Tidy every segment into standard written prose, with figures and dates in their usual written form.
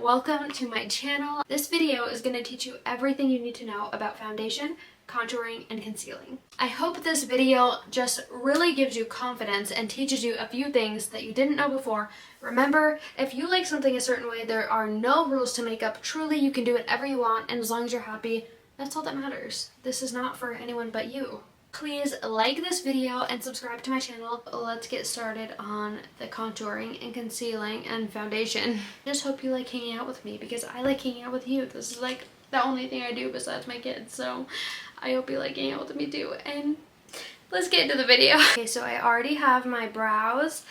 welcome to my channel. This video is going to teach you everything you need to know about foundation, contouring, and concealing. I hope this video just really gives you confidence and teaches you a few things that you didn't know before. Remember, if you like something a certain way, there are no rules to makeup. Truly, you can do whatever you want, and as long as you're happy, that's all that matters. This is not for anyone but you. Please like this video and subscribe to my channel. Let's get started on the contouring and concealing and foundation. Just hope you like hanging out with me because I like hanging out with you. This is like the only thing I do besides my kids, so I hope you like hanging out with me too. And let's get into the video. Okay, so I already have my brows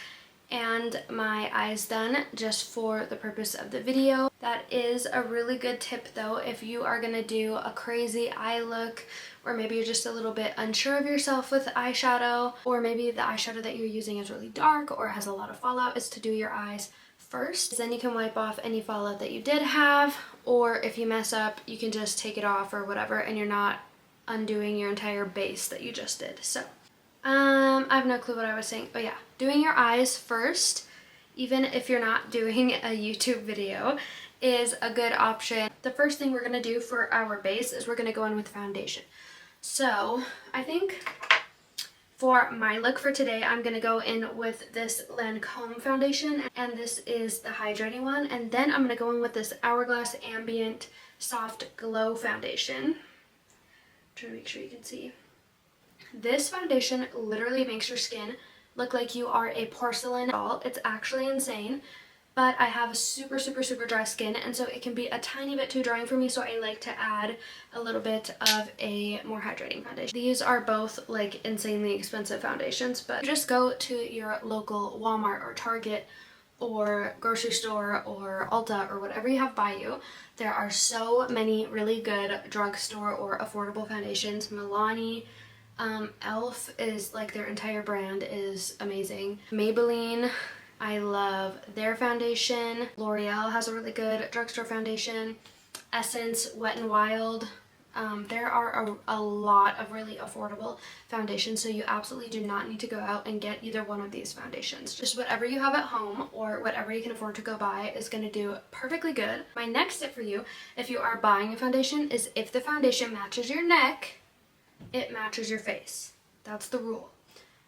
and my eyes done just for the purpose of the video. That is a really good tip though if you are gonna do a crazy eye look, or maybe you're just a little bit unsure of yourself with eyeshadow, or maybe the eyeshadow that you're using is really dark or has a lot of fallout, is to do your eyes first. Then you can wipe off any fallout that you did have, or if you mess up you can just take it off or whatever and you're not undoing your entire base that you just did. So I have no clue what I was saying. Oh yeah, doing your eyes first, even if you're not doing a YouTube video, is a good option. The first thing we're going to do for our base is we're going to go in with foundation. So I think for my look for today, I'm going to go in with this Lancome foundation, and this is the hydrating one, and then I'm going to go in with this Hourglass Ambient Soft Glow foundation. I'm trying to make sure you can see. This foundation literally makes your skin look like you are a porcelain doll. It's actually insane, but I have super dry skin, and so it can be a tiny bit too drying for me, so I like to add a little bit of a more hydrating foundation. These are both like insanely expensive foundations, but just go to your local Walmart or Target or grocery store or Ulta or whatever you have by you. There are so many really good drugstore or affordable foundations. Milani, e.l.f. is like their entire brand is amazing. Maybelline, I love their foundation. L'Oreal has a really good drugstore foundation. Essence, Wet n Wild. There are a lot of really affordable foundations, so you absolutely do not need to go out and get either one of these foundations. Just whatever you have at home or whatever you can afford to go buy is going to do perfectly good. My next tip for you, if you are buying a foundation, is if the foundation matches your neck, it matches your face. That's the rule.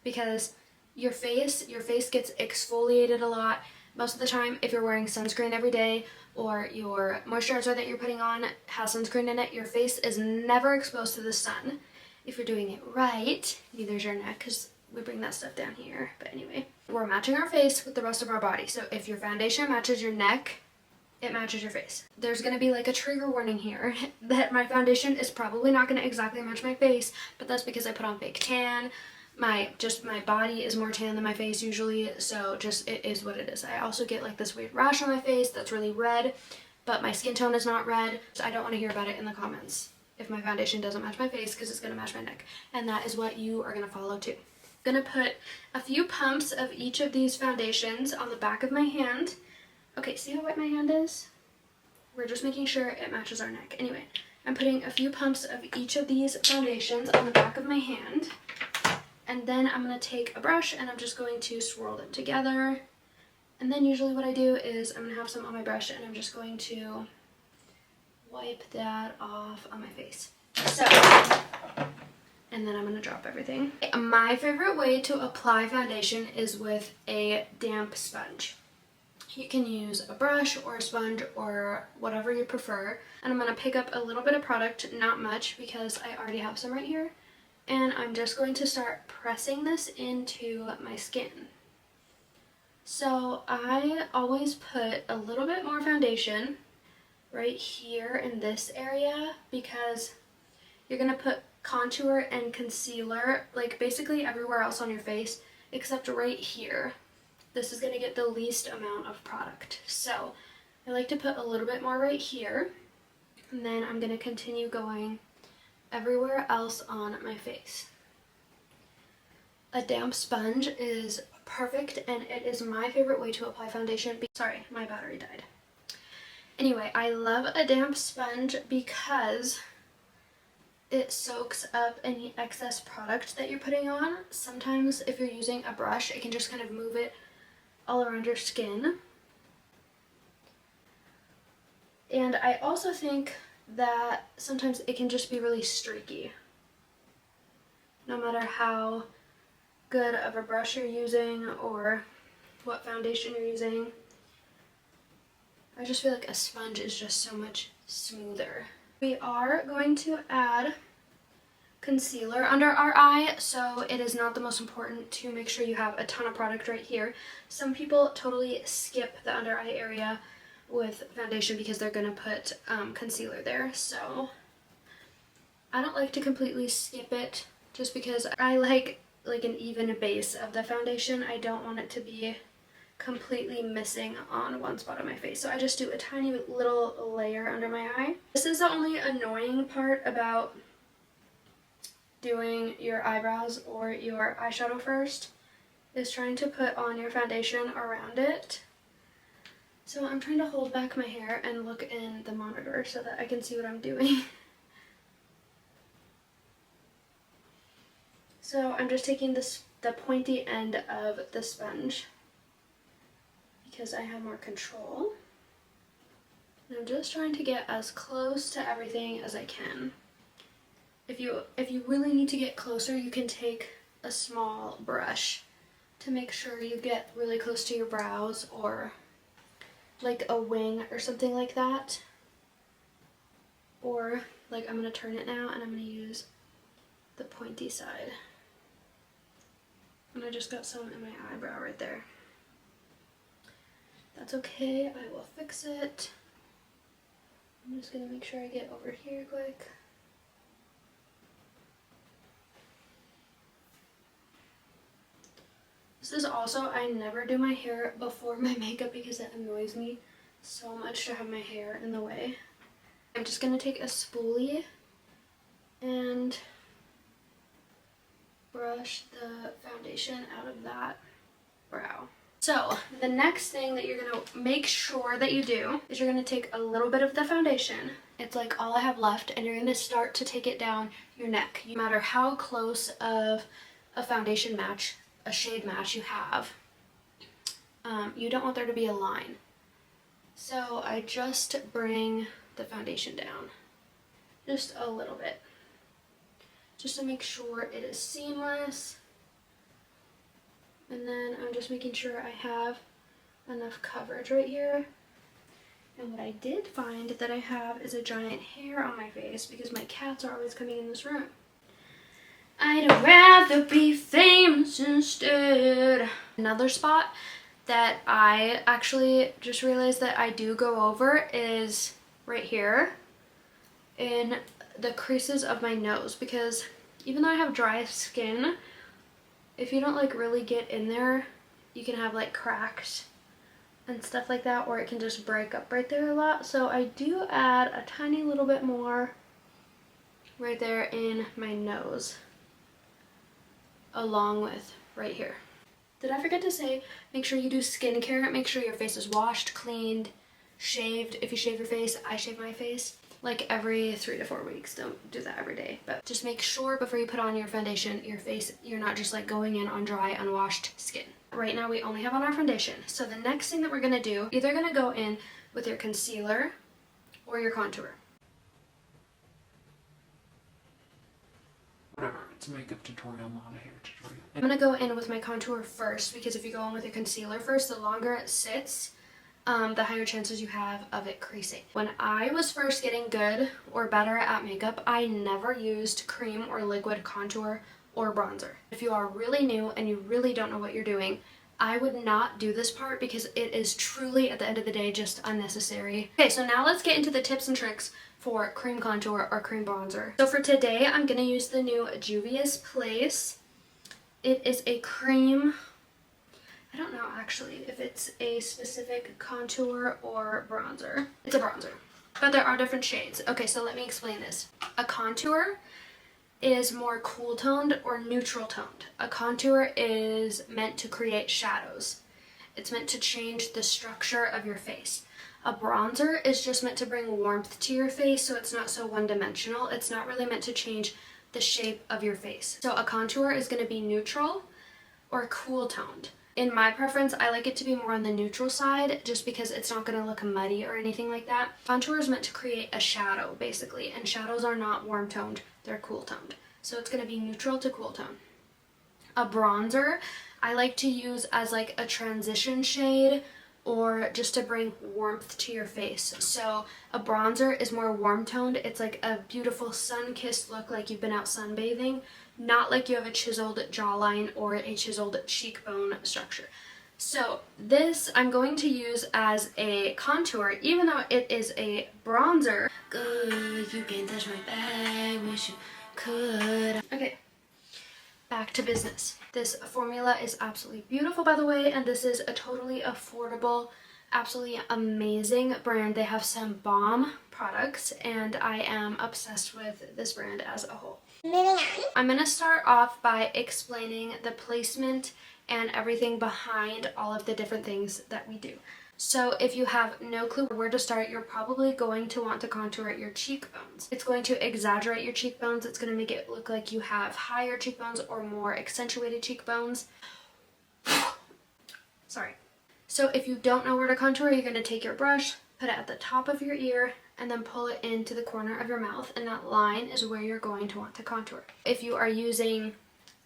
Because your face gets exfoliated a lot. Most of the time, if you're wearing sunscreen every day or your moisturizer that you're putting on has sunscreen in it, your face is never exposed to the sun. If you're doing it right, neither is your neck because we bring that stuff down here. But anyway, we're matching our face with the rest of our body. So if your foundation matches your neck, it matches your face. There's going to be like a trigger warning here that my foundation is probably not going to exactly match my face, but that's because I put on fake tan. My body is more tan than my face usually, so just it is what it is. I also get like this weird rash on my face that's really red, but my skin tone is not red, so I don't want to hear about it in the comments if my foundation doesn't match my face, because it's going to match my neck, and that is what you are going to follow too. I'm going to put a few pumps of each of these foundations on the back of my hand. Okay, see how wet my hand is? We're just making sure it matches our neck. Anyway, I'm putting a few pumps of each of these foundations on the back of my hand. And then I'm going to take a brush and I'm just going to swirl them together. And then usually what I do is I'm going to have some on my brush and I'm just going to wipe that off on my face. So, and then I'm going to drop everything. My favorite way to apply foundation is with a damp sponge. You can use a brush or a sponge or whatever you prefer. And I'm going to pick up a little bit of product, not much because I already have some right here. And I'm just going to start pressing this into my skin. So I always put a little bit more foundation right here in this area because you're going to put contour and concealer like basically everywhere else on your face except right here. This is going to get the least amount of product. So I like to put a little bit more right here, and then I'm going to continue going everywhere else on my face. A damp sponge is perfect, and it is my favorite way to apply foundation. Sorry, my battery died. Anyway, I love a damp sponge because it soaks up any excess product that you're putting on. Sometimes if you're using a brush, it can just kind of move it all around your skin. And I also think that sometimes it can just be really streaky. No matter how good of a brush you're using or what foundation you're using, I just feel like a sponge is just so much smoother. We are going to add concealer under our eye, so it is not the most important to make sure you have a ton of product right here. Some people totally skip the under eye area with foundation because they're gonna put concealer there, so I don't like to completely skip it just because I like an even base of the foundation. I don't want it to be completely missing on one spot of my face, so I just do a tiny little layer under my eye. This is the only annoying part about doing your eyebrows or your eyeshadow first, is trying to put on your foundation around it. So I'm trying to hold back my hair and look in the monitor so that I can see what I'm doing. So I'm just taking the pointy end of the sponge because I have more control. And I'm just trying to get as close to everything as I can. If you really need to get closer, you can take a small brush to make sure you get really close to your brows or like a wing or something like that. Or like I'm gonna turn it now and I'm gonna use the pointy side. And I just got some in my eyebrow right there. That's okay, I will fix it. I'm just gonna make sure I get over here quick. This is also, I never do my hair before my makeup because it annoys me so much to have my hair in the way. I'm just gonna take a spoolie and brush the foundation out of that brow. So the next thing that you're gonna make sure that you do is you're gonna take a little bit of the foundation. It's like all I have left, and you're gonna start to take it down your neck. No matter how close of a foundation match, a shade match you have, you don't want there to be a line. So I just bring the foundation down just a little bit, just to make sure it is seamless. And then I'm just making sure I have enough coverage right here. And what I did find that I have is a giant hair on my face because my cats are always coming in this room. I'd rather be famous instead. Another spot that I actually just realized that I do go over is right here in the creases of my nose, because even though I have dry skin, if you don't like really get in there, you can have like cracks and stuff like that, or it can just break up right there a lot. So I do add a tiny little bit more right there in my nose, along with right here. Did I forget to say, make sure you do skincare. Make sure your face is washed, cleaned, shaved. If you shave your face, I shave my face like every 3 to 4 weeks. Don't do that every day, but just make sure before you put on your foundation, your face, you're not just like going in on dry, unwashed skin. Right now we only have on our foundation. So the next thing that we're gonna do, either gonna go in with your concealer or your contour. Whatever, it's a makeup tutorial, not a hair tutorial. I'm gonna go in with my contour first, because if you go in with your concealer first, the longer it sits, the higher chances you have of it creasing. When I was first getting good or better at makeup, I never used cream or liquid contour or bronzer. If you are really new and you really don't know what you're doing, I would not do this part because it is truly, at the end of the day, just unnecessary. Okay, so now let's get into the tips and tricks for cream contour or cream bronzer. So for today, I'm gonna use the new Juvia's Place. It is a cream, I don't know actually if it's a specific contour or bronzer. It's a bronzer, but there are different shades. Okay, so let me explain this. A contour is more cool toned or neutral toned. A contour is meant to create shadows. It's meant to change the structure of your face. A bronzer is just meant to bring warmth to your face, so it's not so one-dimensional. It's not really meant to change the shape of your face. So a contour is going to be neutral or cool toned. In my preference, I like it to be more on the neutral side just because it's not going to look muddy or anything like that. Contour is meant to create a shadow, basically, and shadows are not warm toned, they're cool toned. So it's going to be neutral to cool tone. A bronzer, I like to use as like a transition shade or just to bring warmth to your face. So a bronzer is more warm toned. It's like a beautiful sun-kissed look, like you've been out sunbathing, not like you have a chiseled jawline or a chiseled cheekbone structure. So this I'm going to use as a contour, even though it is a bronzer. Good, you can touch my bag, wish you could. Okay, back to business. This formula is absolutely beautiful, by the way, and this is a totally affordable, absolutely amazing brand. They have some bomb products, and I am obsessed with this brand as a whole. I'm going to start off by explaining the placement and everything behind all of the different things that we do. So if you have no clue where to start, you're probably going to want to contour your cheekbones. It's going to exaggerate your cheekbones. It's going to make it look like you have higher cheekbones or more accentuated cheekbones. Sorry. So if you don't know where to contour, you're going to take your brush, put it at the top of your ear, and then pull it into the corner of your mouth, and that line is where you're going to want to contour. If you are using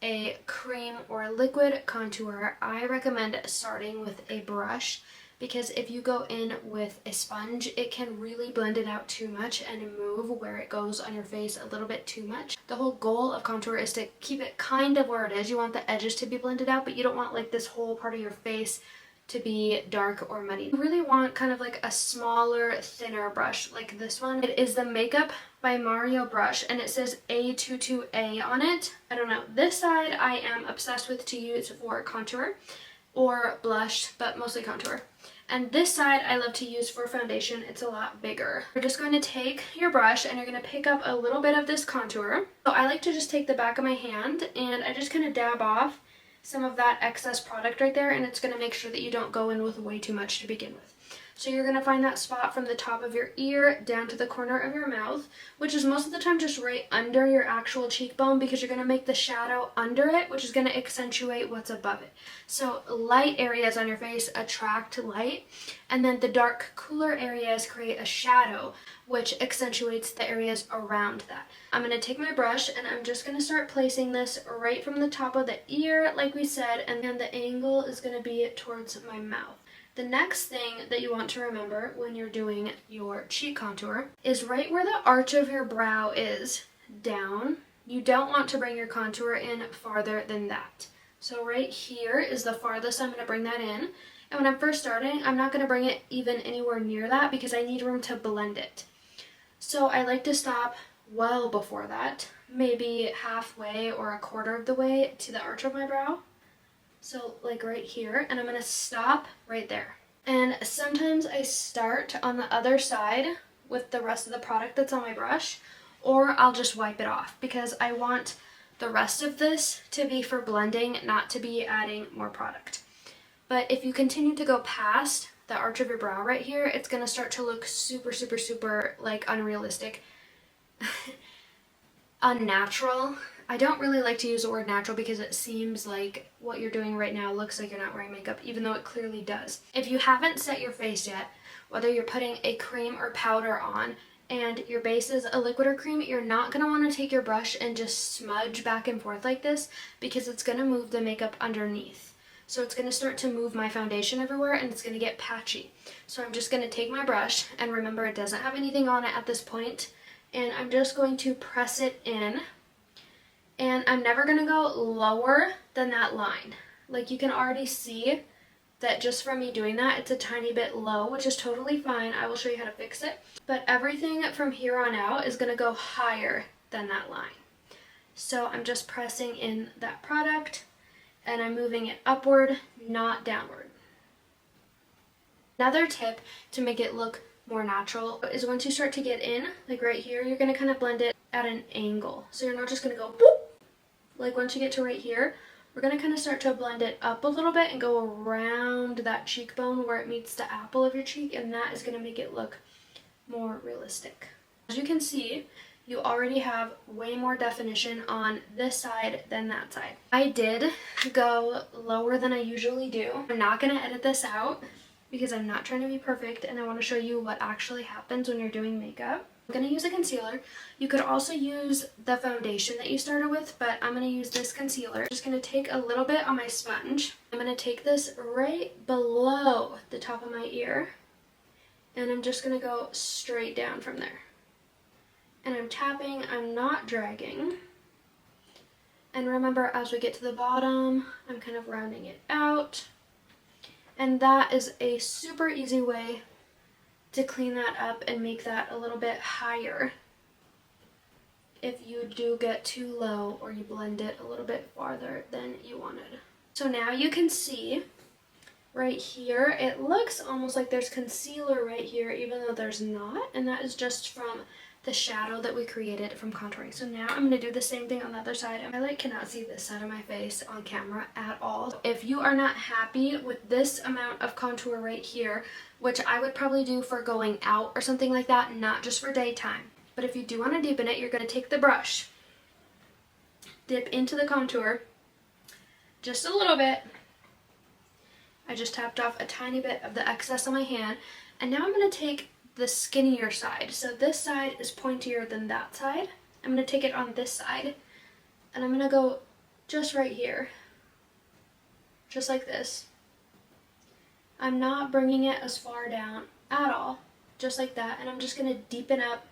a cream or liquid contour, I recommend starting with a brush, because if you go in with a sponge, it can really blend it out too much and move where it goes on your face a little bit too much. The whole goal of contour is to keep it kind of where it is. You want the edges to be blended out, but you don't want like this whole part of your face to be dark or muddy. You really want kind of like a smaller, thinner brush like this one. It is the Makeup by Mario brush, and it says A22A on it. I don't know. This side I am obsessed with to use for contour or blush, but mostly contour. And this side I love to use for foundation. It's a lot bigger. You're just going to take your brush and you're going to pick up a little bit of this contour. So I like to just take the back of my hand and I just kind of dab off some of that excess product right there, and it's going to make sure that you don't go in with way too much to begin with. So you're going to find that spot from the top of your ear down to the corner of your mouth, which is most of the time just right under your actual cheekbone, because you're going to make the shadow under it, which is going to accentuate what's above it. So light areas on your face attract light, and then the dark, cooler areas create a shadow, which accentuates the areas around that. I'm going to take my brush and I'm just going to start placing this right from the top of the ear, like we said, and then the angle is going to be towards my mouth. The next thing that you want to remember when you're doing your cheek contour is right where the arch of your brow is, down. You don't want to bring your contour in farther than that. So right here is the farthest I'm going to bring that in. And when I'm first starting, I'm not going to bring it even anywhere near that because I need room to blend it. So I like to stop well before that, maybe halfway or a quarter of the way to the arch of my brow. So like right here, and I'm going to stop right there. And sometimes I start on the other side with the rest of the product that's on my brush, or I'll just wipe it off because I want the rest of this to be for blending, not to be adding more product. But if you continue to go past the arch of your brow right here, it's going to start to look super, super, super like unrealistic, unnatural. I don't really like to use the word natural because it seems like what you're doing right now looks like you're not wearing makeup, even though it clearly does. If you haven't set your face yet, whether you're putting a cream or powder on and your base is a liquid or cream, you're not going to want to take your brush and just smudge back and forth like this because it's going to move the makeup underneath. So it's going to start to move my foundation everywhere and it's going to get patchy. So I'm just going to take my brush, and remember it doesn't have anything on it at this point, and I'm just going to press it in. And I'm never going to go lower than that line. Like you can already see that just from me doing that, it's a tiny bit low, which is totally fine. I will show you how to fix it. But everything from here on out is going to go higher than that line. So I'm just pressing in that product and I'm moving it upward, not downward. Another tip to make it look more natural is once you start to get in, like right here, you're going to kind of blend it at an angle. So you're not just going to go boop. Like once you get to right here, we're going to kind of start to blend it up a little bit and go around that cheekbone where it meets the apple of your cheek, and that is going to make it look more realistic. As you can see, you already have way more definition on this side than that side. I did go lower than I usually do. I'm not gonna edit this out because I'm not trying to be perfect and I want to show you what actually happens when you're doing makeup. I'm gonna use a concealer. You could also use the foundation that you started with, but I'm gonna use this concealer. I'm just gonna take a little bit on my sponge. I'm gonna take this right below the top of my ear and I'm just gonna go straight down from there. And I'm tapping, I'm not dragging. And remember, as we get to the bottom, I'm kind of rounding it out. And that is a super easy way to clean that up and make that a little bit higher if you do get too low or you blend it a little bit farther than you wanted. So now you can see right here, it looks almost like there's concealer right here, even though there's not, and that is just from the shadow that we created from contouring. So now I'm going to do the same thing on the other side. I cannot see this side of my face on camera at all. If you are not happy with this amount of contour right here, which I would probably do for going out or something like that, not just for daytime, but if you do want to deepen it, you're going to take the brush, dip into the contour just a little bit. I just tapped off a tiny bit of the excess on my hand, and now I'm going to take the skinnier side. So this side is pointier than that side. I'm going to take it on this side and I'm going to go just right here, just like this. I'm not bringing it as far down at all, just like that, and I'm just going to deepen up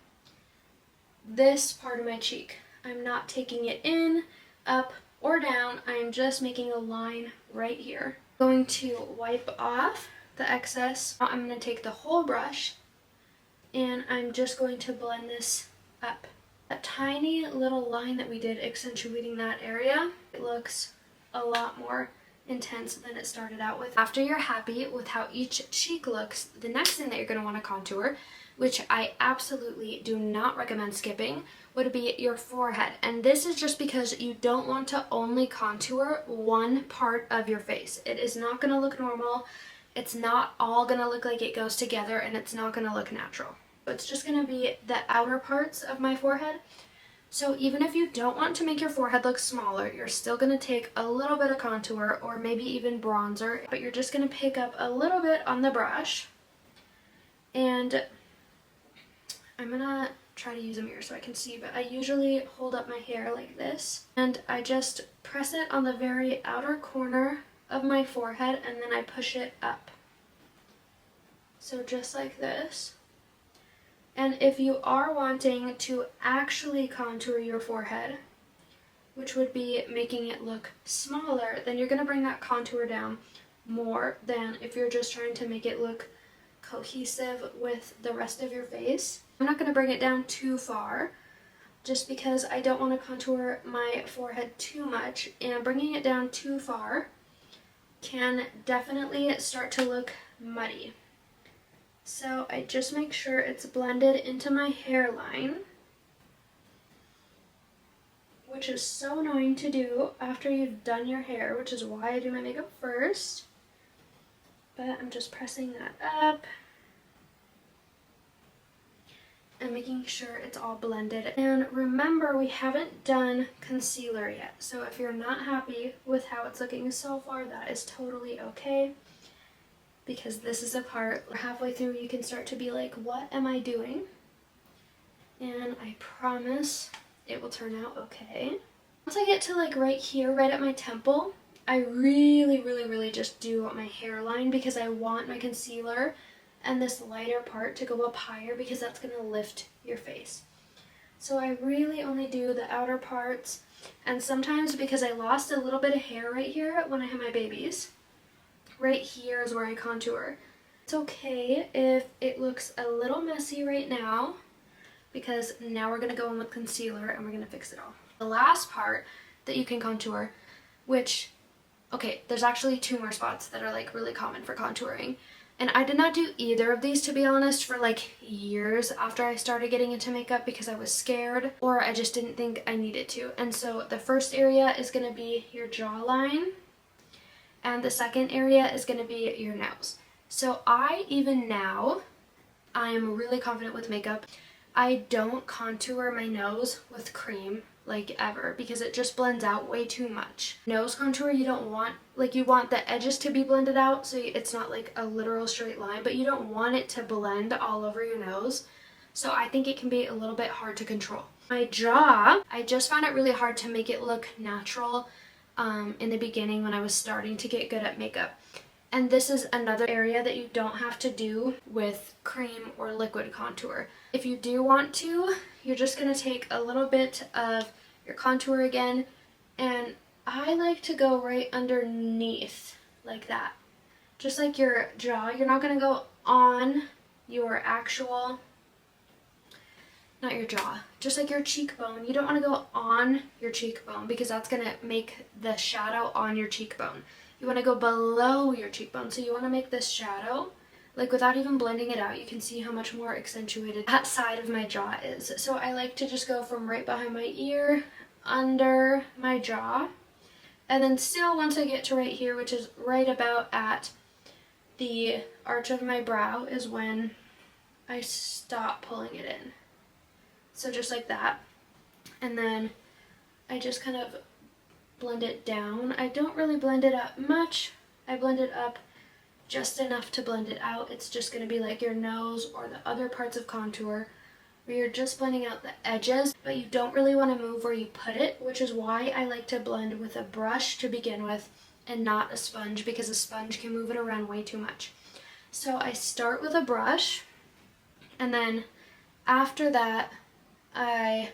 this part of my cheek. I'm not taking it in, up, or down. I'm just making a line right here. Going to wipe off the excess. Now I'm going to take the whole brush and I'm just going to blend this up. That tiny little line that we did accentuating that area, it looks a lot more intense than it started out with. After you're happy with how each cheek looks, the next thing that you're going to want to contour, which I absolutely do not recommend skipping, would be your forehead. And this is just because you don't want to only contour one part of your face. It is not going to look normal. It's not all going to look like it goes together, and it's not going to look natural. It's just going to be the outer parts of my forehead. So even if you don't want to make your forehead look smaller, you're still going to take a little bit of contour or maybe even bronzer, but you're just going to pick up a little bit on the brush. And I'm going to try to use a mirror so I can see, but I usually hold up my hair like this, and I just press it on the very outer corner of my forehead, and then I push it up. So just like this. And if you are wanting to actually contour your forehead, which would be making it look smaller, then you're going to bring that contour down more than if you're just trying to make it look cohesive with the rest of your face. I'm not going to bring it down too far just because I don't want to contour my forehead too much, and bringing it down too far can definitely start to look muddy. So I just make sure it's blended into my hairline, which is so annoying to do after you've done your hair, which is why I do my makeup first. But I'm just pressing that up and making sure it's all blended. And remember, we haven't done concealer yet. So if you're not happy with how it's looking so far, that is totally okay. Because this is a part where halfway through you can start to be like, what am I doing? And I promise it will turn out okay. Once I get to like right here, right at my temple, I really just do my hairline because I want my concealer and this lighter part to go up higher because that's going to lift your face. So I really only do the outer parts, and sometimes because I lost a little bit of hair right here when I had my babies, right here is where I contour. It's okay if it looks a little messy right now because now we're going to go in with concealer and we're going to fix it all. The last part that you can contour, which, okay, there's actually two more spots that are like really common for contouring. And I did not do either of these, to be honest, for like years after I started getting into makeup because I was scared or I just didn't think I needed to. And so the first area is going to be your jawline, and the second area is going to be your nose. So even now, I am really confident with makeup, I don't contour my nose with cream like ever because it just blends out way too much. Nose contour, you don't want, like, you want the edges to be blended out so it's not like a literal straight line, but you don't want it to blend all over your nose. So I think it can be a little bit hard to control. My jaw, I just found it really hard to make it look natural in the beginning when I was starting to get good at makeup. And this is another area that you don't have to do with cream or liquid contour. If you do want to, you're just going to take a little bit of your contour again, and I like to go right underneath like that. Just like your jaw, you're not going to go on your actual, not your jaw, just like your cheekbone. You don't want to go on your cheekbone because that's going to make the shadow on your cheekbone. You want to go below your cheekbone. So you want to make this shadow, like without even blending it out, you can see how much more accentuated that side of my jaw is. So I like to just go from right behind my ear, under my jaw, and then still once I get to right here, which is right about at the arch of my brow, is when I stop pulling it in. So just like that. And then I just kind of blend it down. I don't really blend it up much. I blend it up just enough to blend it out. It's just going to be like your nose or the other parts of contour where you're just blending out the edges, but you don't really want to move where you put it, which is why I like to blend with a brush to begin with and not a sponge, because a sponge can move it around way too much. So I start with a brush, and then after that I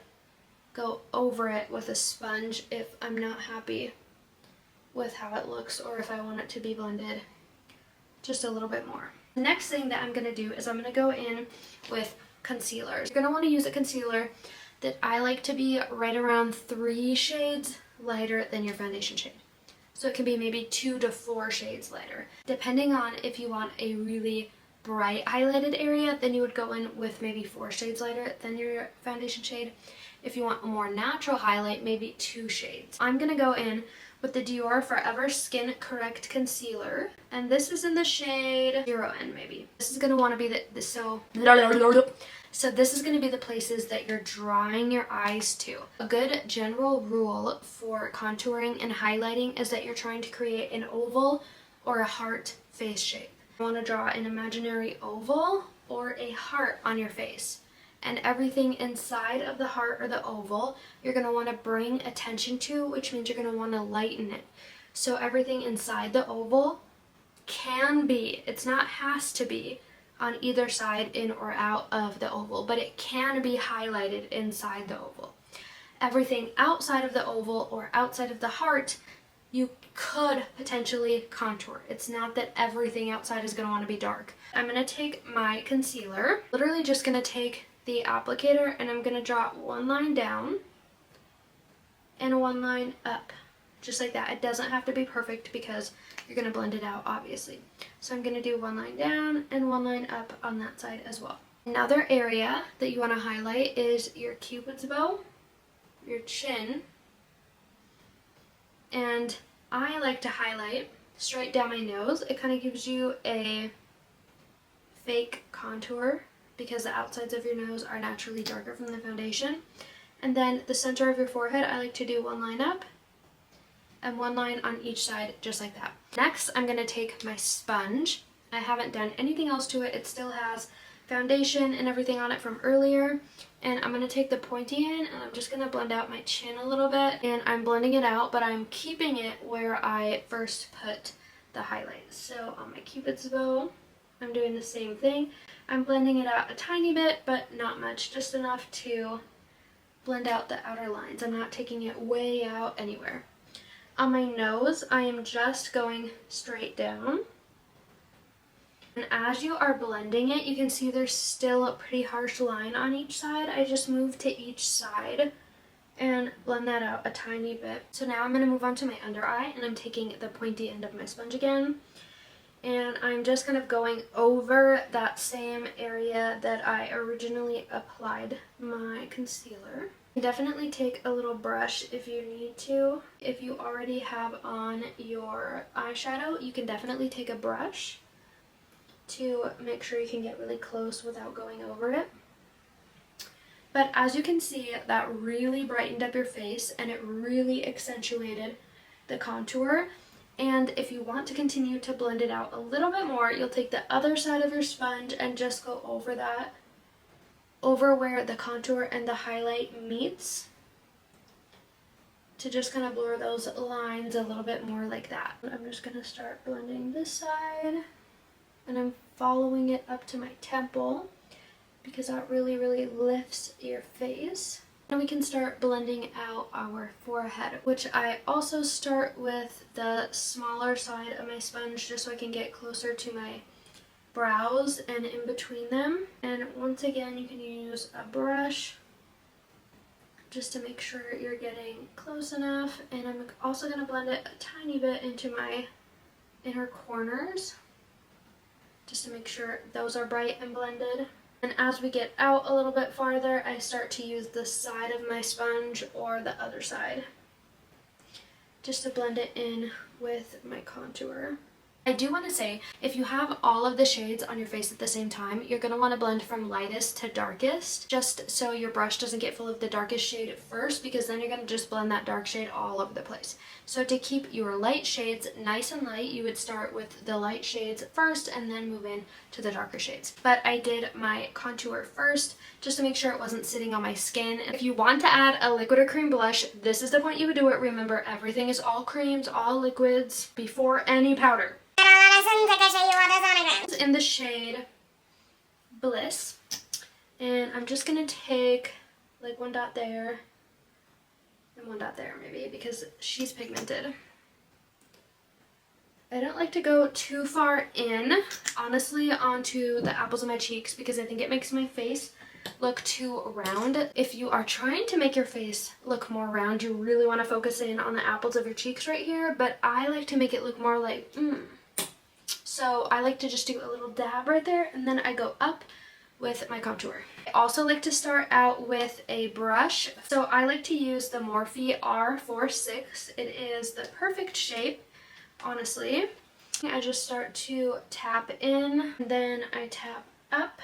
go over it with a sponge if I'm not happy with how it looks or if I want it to be blended just a little bit more. The next thing that I'm going to do is I'm going to go in with concealer. You're going to want to use a concealer that I like to be right around 3 shades lighter than your foundation shade. So it can be maybe 2 to 4 shades lighter. Depending on if you want a really bright highlighted area, then you would go in with maybe 4 shades lighter than your foundation shade. If you want a more natural highlight, maybe 2 shades. I'm going to go in with the Dior Forever Skin Correct Concealer, and this is in the shade 0N maybe. This is going to want to be so this is going to be the places that you're drawing your eyes to. A good general rule for contouring and highlighting is that you're trying to create an oval or a heart face shape. You want to draw an imaginary oval or a heart on your face. And everything inside of the heart or the oval, you're going to want to bring attention to, which means you're going to want to lighten it. So everything inside the oval can be, it's not has to be, on either side in or out of the oval, but it can be highlighted inside the oval. Everything outside of the oval or outside of the heart, you could potentially contour. It's not that everything outside is going to want to be dark. I'm going to take my concealer, literally just going to take the applicator, and I'm going to draw 1 line down and 1 line up, just like that. It doesn't have to be perfect because you're going to blend it out, obviously. So I'm going to do 1 line down and 1 line up on that side as well. Another area that you want to highlight is your cupid's bow, your chin, and I like to highlight straight down my nose. It kind of gives you a fake contour because the outsides of your nose are naturally darker from the foundation. And then the center of your forehead, I like to do 1 line up and 1 line on each side, just like that. Next, I'm going to take my sponge. I haven't done anything else to it. It still has foundation and everything on it from earlier. And I'm going to take the pointy end and I'm just going to blend out my chin a little bit. And I'm blending it out, but I'm keeping it where I first put the highlights. So on my cupid's bow, I'm doing the same thing. I'm blending it out a tiny bit, but not much, just enough to blend out the outer lines. I'm not taking it way out anywhere. On my nose, I am just going straight down. And as you are blending it, you can see there's still a pretty harsh line on each side. I just moved to each side and blend that out a tiny bit. So now I'm going to move on to my under eye, and I'm taking the pointy end of my sponge again. And I'm just kind of going over that same area that I originally applied my concealer. Definitely take a little brush if you need to. If you already have on your eyeshadow, you can definitely take a brush to make sure you can get really close without going over it. But as you can see, that really brightened up your face and it really accentuated the contour. And if you want to continue to blend it out a little bit more, you'll take the other side of your sponge and just go over that, over where the contour and the highlight meets, to just kind of blur those lines a little bit more like that. I'm just going to start blending this side, and I'm following it up to my temple because that really, really lifts your face. And we can start blending out our forehead, which I also start with the smaller side of my sponge just so I can get closer to my brows and in between them. And once again, you can use a brush just to make sure you're getting close enough. And I'm also going to blend it a tiny bit into my inner corners just to make sure those are bright and blended. And as we get out a little bit farther, I start to use the side of my sponge or the other side just to blend it in with my contour. I do want to say, if you have all of the shades on your face at the same time, you're going to want to blend from lightest to darkest, just so your brush doesn't get full of the darkest shade first, because then you're going to just blend that dark shade all over the place. So to keep your light shades nice and light, you would start with the light shades first and then move in to the darker shades. But I did my contour first just to make sure it wasn't sitting on my skin. If you want to add a liquid or cream blush, this is the point you would do it. Remember, everything is all creams, all liquids, before any powder. In the shade Bliss, and I'm just gonna take like one dot there and one dot there maybe, because she's pigmented. I don't like to go too far in, honestly, onto the apples of my cheeks, because I think it makes my face look too round. If you are trying to make your face look more round, you really want to focus in on the apples of your cheeks right here, but I like to make it look more like So I like to just do a little dab right there, and then I go up with my contour. I also like to start out with a brush. So I like to use the Morphe R46. It is the perfect shape, honestly. I just start to tap in, then I tap up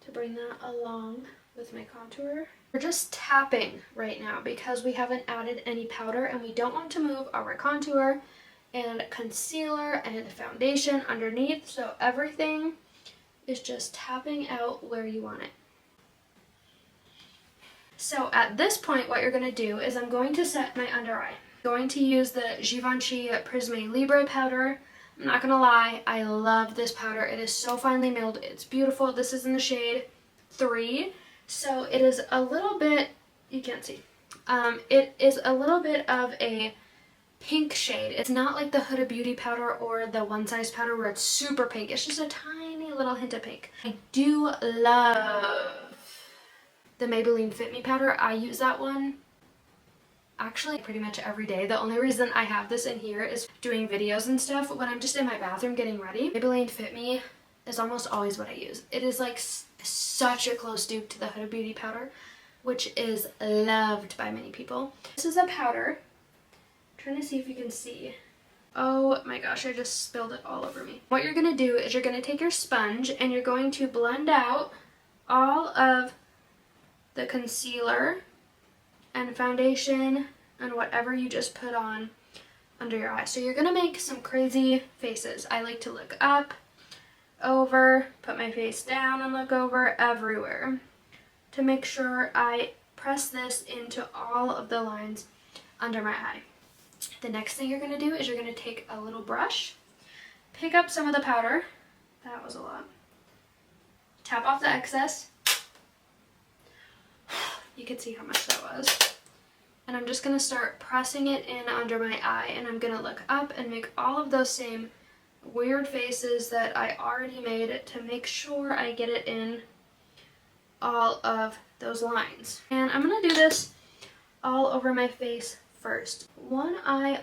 to bring that along with my contour. We're just tapping right now because we haven't added any powder, and we don't want to move our contour and concealer and foundation underneath, so everything is just tapping out where you want it. So at this point, what you're going to do is I'm going to set my under eye. I'm going to use the Givenchy Prisme Libre powder. I'm not going to lie, I love this powder. It is so finely milled. It's beautiful. This is in the shade 3, so it is a little bit, you can't see, it is a little bit of a pink shade. It's not like the Huda Beauty powder or the One Size powder where it's super pink. It's just a tiny little hint of pink. I do love the Maybelline Fit Me powder. I use that one actually pretty much every day. The only reason I have this in here is doing videos and stuff when I'm just in my bathroom getting ready. Maybelline Fit Me is almost always what I use. It is like such a close dupe to the Huda Beauty powder, which is loved by many people. This is a powder. Trying to see if you can see. Oh my gosh, I just spilled it all over me. What you're going to do is you're going to take your sponge and you're going to blend out all of the concealer and foundation and whatever you just put on under your eye. So you're going to make some crazy faces. I like to look up, over, put my face down and look over, everywhere, to make sure I press this into all of the lines under my eye. The next thing you're going to do is you're going to take a little brush, pick up some of the powder, that was a lot, tap off the excess, you can see how much that was, and I'm just going to start pressing it in under my eye, and I'm going to look up and make all of those same weird faces that I already made to make sure I get it in all of those lines. And I'm going to do this all over my face first. One eye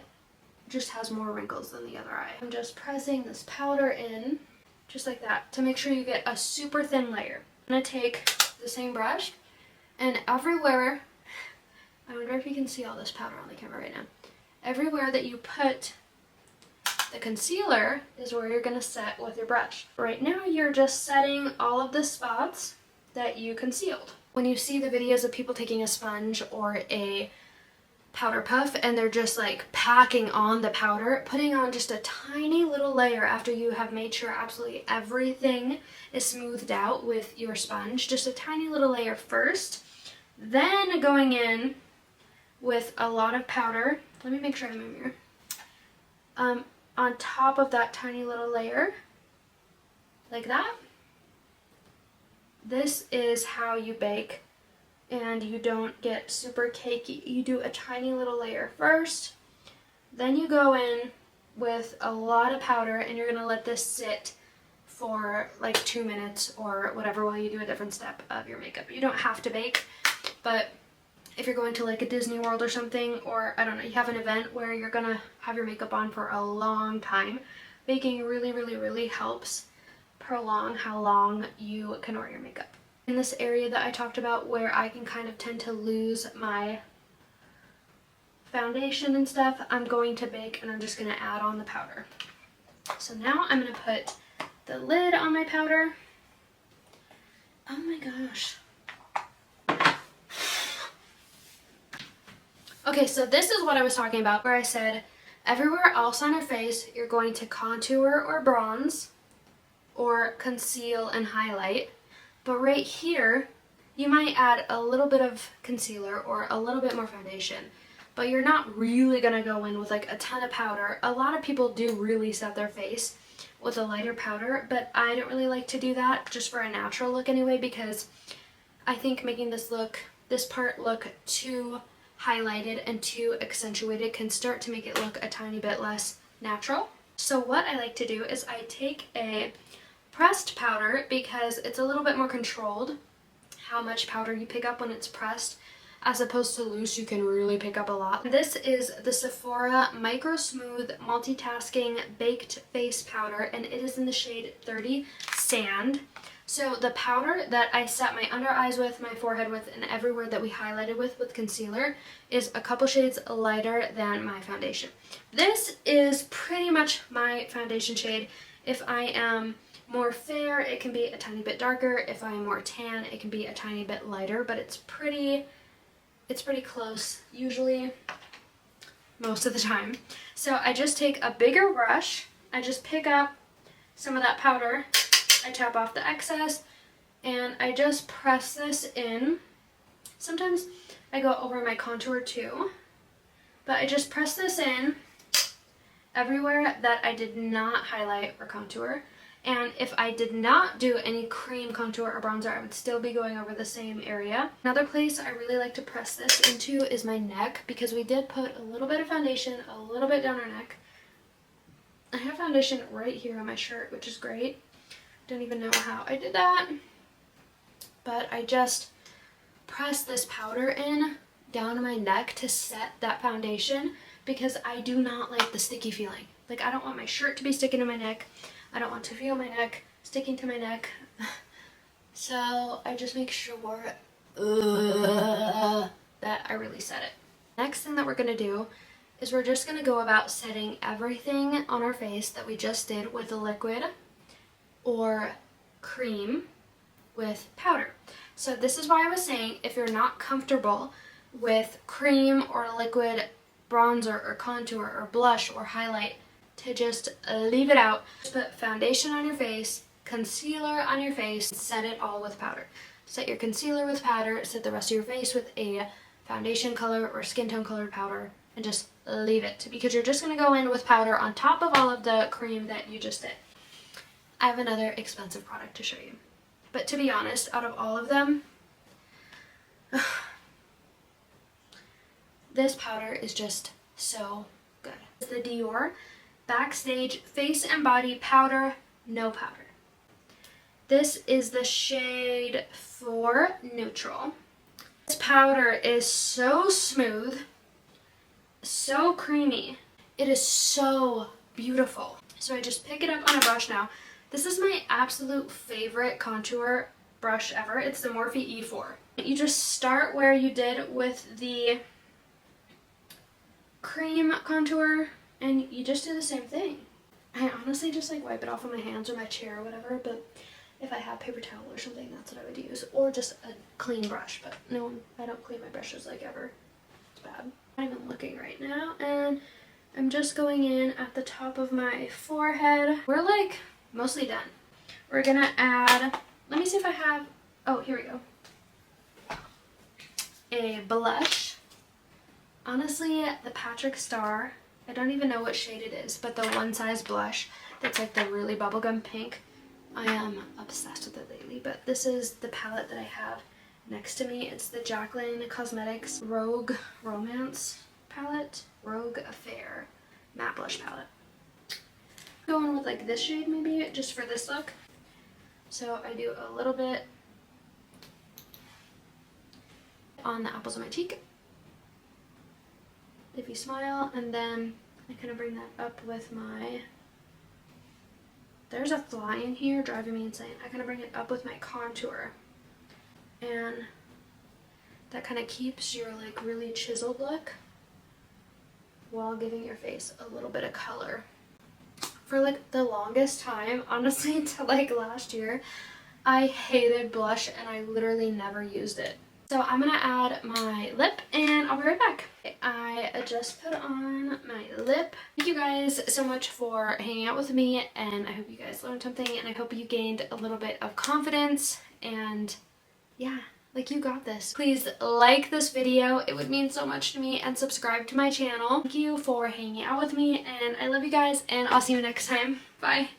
just has more wrinkles than the other eye. I'm just pressing this powder in just like that to make sure you get a super thin layer. I'm going to take the same brush, and everywhere, I wonder if you can see all this powder on the camera right now, everywhere that you put the concealer is where you're going to set with your brush. Right now you're just setting all of the spots that you concealed. When you see the videos of people taking a sponge or a powder puff and they're just like packing on the powder, putting on just a tiny little layer after you have made sure absolutely everything is smoothed out with your sponge, just a tiny little layer first, then going in with a lot of powder. Let me make sure I have my mirror. On top of that tiny little layer, like that. This is how you bake and you don't get super cakey. You do a tiny little layer first, then you go in with a lot of powder and you're gonna let this sit for like 2 minutes or whatever while you do a different step of your makeup. You don't have to bake, but if you're going to like a Disney World or something, or I don't know, you have an event where you're gonna have your makeup on for a long time, baking really helps prolong how long you can wear your makeup. In this area that I talked about where I can kind of tend to lose my foundation and stuff, I'm going to bake and I'm just going to add on the powder. So now I'm going to put the lid on my powder. Oh my gosh. Okay, so this is what I was talking about where I said everywhere else on your face you're going to contour or bronze or conceal and highlight, but right here you might add a little bit of concealer or a little bit more foundation, but you're not really gonna go in with like a ton of powder. A lot of people do really set their face with a lighter powder, but I don't really like to do that, just for a natural look anyway, because I think making this part look too highlighted and too accentuated can start to make it look a tiny bit less natural. So what I like to do is I take a pressed powder because it's a little bit more controlled how much powder you pick up when it's pressed, as opposed to loose. You can really pick up a lot. This is the Sephora Micro Smooth Multitasking Baked Face Powder, and it is in the shade 30 Sand. So the powder that I set my under eyes with, my forehead with, and everywhere that we highlighted with concealer is a couple shades lighter than my foundation. This is pretty much my foundation shade. If I am more fair, it can be a tiny bit darker. If I am more tan, it can be a tiny bit lighter, but it's pretty close usually, most of the time. So I just take a bigger brush, I just pick up some of that powder, I tap off the excess, and I just press this in. Sometimes I go over my contour too, but I just press this in everywhere that I did not highlight or contour. And if I did not do any cream contour or bronzer, I would still be going over the same area. Another place I really like to press this into is my neck, because we did put a little bit of foundation a little bit down our neck. I have foundation right here on my shirt, which is great. Don't even know how I did that. But I just press this powder in down my neck to set that foundation, because I do not like the sticky feeling. Like, I don't want my shirt to be sticking to my neck. I don't want to feel my neck sticking to my neck. So I just make sure that I really set it. Next thing that we're going to do is we're just going to go about setting everything on our face that we just did with a liquid or cream with powder. So this is why I was saying, if you're not comfortable with cream or liquid bronzer or contour or blush or highlight, to just leave it out. Just put foundation on your face, concealer on your face, and set it all with powder. Set your concealer with powder, set the rest of your face with a foundation color or skin tone colored powder, and just leave it, because you're just going to go in with powder on top of all of the cream that you just did. I have another expensive product to show you, but to be honest, out of all of them, this powder is just so good. It's the Dior Backstage Face and Body Powder No Powder. This is the shade 4 Neutral. This powder is so smooth, so creamy. It is so beautiful. So I just pick it up on a brush now. This is my absolute favorite contour brush ever. It's the Morphe E4. You just start where you did with the cream contour, and you just do the same thing. I honestly just like wipe it off on my hands or my chair or whatever, but If I have paper towel or something, that's what I would use. Or just a clean brush, but no, I don't clean my brushes like ever. It's bad. I'm even looking right now, and I'm just going in at the top of my forehead. We're like mostly done. We're gonna add, let me see if I have, oh, here we go. A blush. Honestly, the Patrick Star, I don't even know what shade it is, but the One Size blush that's like the really bubblegum pink. I am obsessed with it lately, but this is the palette that I have next to me. It's the Jaclyn Cosmetics Rogue Romance palette, Rogue Affair matte blush palette. Going with like this shade maybe, just for this look. So I do a little bit on the apples of my cheek, if you smile, and then I kind of bring that up with my, there's a fly in here driving me insane. I kind of bring it up with my contour, and that kind of keeps your like really chiseled look while giving your face a little bit of color. For like the longest time, honestly, until like last year, I hated blush and I literally never used it. So I'm gonna add my lip and I'll be right back. I just put on my lip. Thank you guys so much for hanging out with me, and I hope you guys learned something, and I hope you gained a little bit of confidence, and yeah, like you got this. Please like this video, it would mean so much to me, and subscribe to my channel. Thank you for hanging out with me, and I love you guys, and I'll see you next time. Bye.